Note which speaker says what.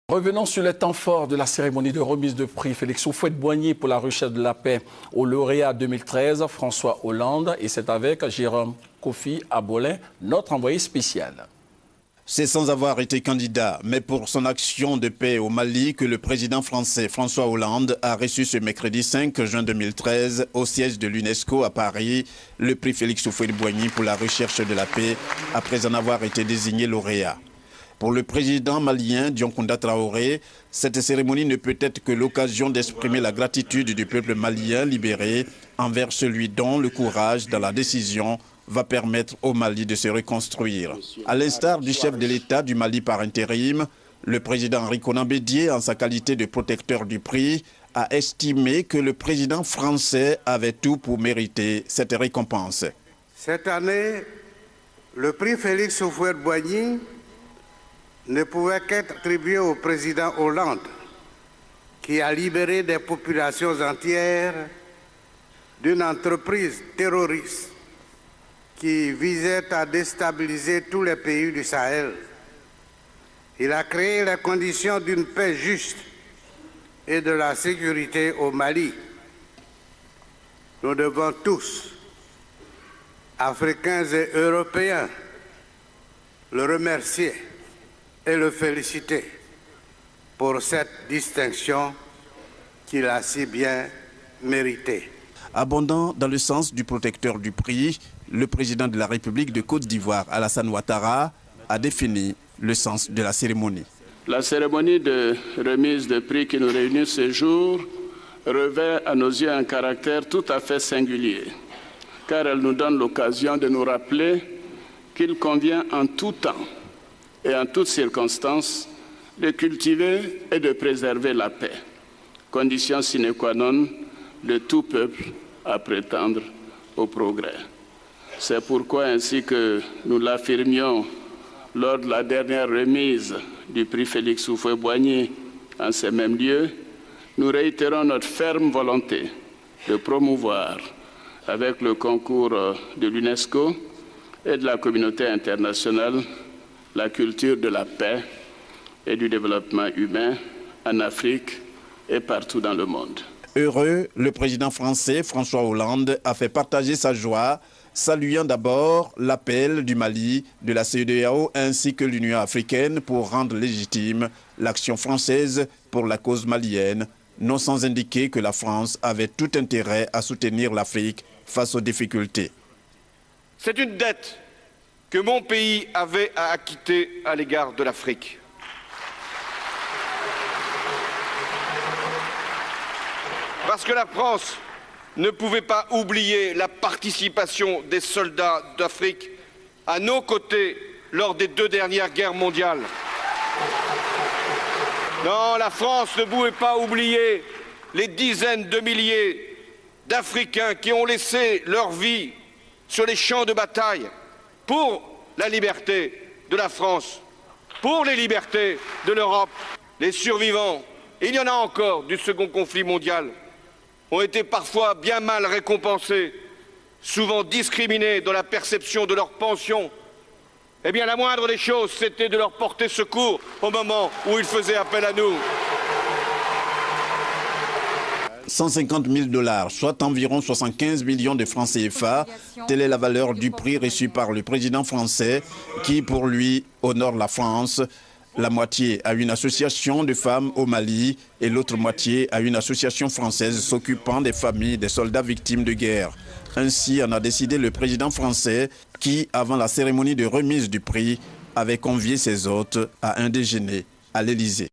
Speaker 1: Revenons sur les temps forts de la cérémonie de remise de prix Félix Houphouët-Boigny pour la recherche de la paix au lauréat 2013 François Hollande. Et c'est avec Jérôme Kofi Abolin, notre envoyé spécial.
Speaker 2: C'est sans avoir été candidat, mais pour son action de paix au Mali que le président français François Hollande a reçu ce mercredi 5 juin 2013 au siège de l'UNESCO à Paris le prix Félix Houphouët-Boigny pour la recherche de la paix après en avoir été désigné lauréat. Pour le président malien Dioncounda Traoré, cette cérémonie ne peut être que l'occasion d'exprimer la gratitude du peuple malien libéré envers celui dont le courage dans la décision va permettre au Mali de se reconstruire. À l'instar du chef de l'État du Mali par intérim, le président Henri Konan Bédié, en sa qualité de protecteur du prix, a estimé que le président français avait tout pour mériter cette récompense.
Speaker 3: Cette année, le prix Félix Houphouët-Boigny ne pouvait qu'être attribué au président Hollande, qui a libéré des populations entières d'une entreprise terroriste qui visait à déstabiliser tous les pays du Sahel. Il a créé les conditions d'une paix juste et de la sécurité au Mali. Nous devons tous, Africains et Européens, le remercier et le féliciter pour cette distinction qu'il a si bien méritée.
Speaker 2: Abondant dans le sens du protecteur du prix, le président de la République de Côte d'Ivoire, Alassane Ouattara, a défini le sens de la cérémonie.
Speaker 4: La cérémonie de remise de prix qui nous réunit ce jour revêt à nos yeux un caractère tout à fait singulier, car elle nous donne l'occasion de nous rappeler qu'il convient en tout temps et en toutes circonstances de cultiver et de préserver la paix, condition sine qua non de tout peuple à prétendre au progrès. C'est pourquoi, ainsi que nous l'affirmions lors de la dernière remise du prix Félix Houphouët-Boigny en ces mêmes lieux, nous réitérons notre ferme volonté de promouvoir, avec le concours de l'UNESCO et de la communauté internationale, la culture de la paix et du développement humain en Afrique et partout dans le monde.
Speaker 2: Heureux, le président français François Hollande a fait partager sa joie, saluant d'abord l'appel du Mali, de la CEDEAO ainsi que l'Union africaine pour rendre légitime l'action française pour la cause malienne, non sans indiquer que la France avait tout intérêt à soutenir l'Afrique face aux difficultés.
Speaker 5: C'est une dette que mon pays avait à acquitter à l'égard de l'Afrique. Parce que la France ne pouvait pas oublier la participation des soldats d'Afrique à nos côtés lors des 2 dernières guerres mondiales. Non, la France ne pouvait pas oublier les dizaines de milliers d'Africains qui ont laissé leur vie sur les champs de bataille pour la liberté de la France, pour les libertés de l'Europe. Les survivants, et il y en a encore du second conflit mondial, ont été parfois bien mal récompensés, souvent discriminés dans la perception de leur pension. Eh bien, la moindre des choses, c'était de leur porter secours au moment où ils faisaient appel à nous.
Speaker 2: 150 000 $, soit environ 75 millions de francs CFA, telle est la valeur du prix reçu par le président français qui, pour lui, honore la France. La moitié à une association de femmes au Mali et l'autre moitié à une association française s'occupant des familles des soldats victimes de guerre. Ainsi en a décidé le président français qui, avant la cérémonie de remise du prix, avait convié ses hôtes à un déjeuner à l'Élysée.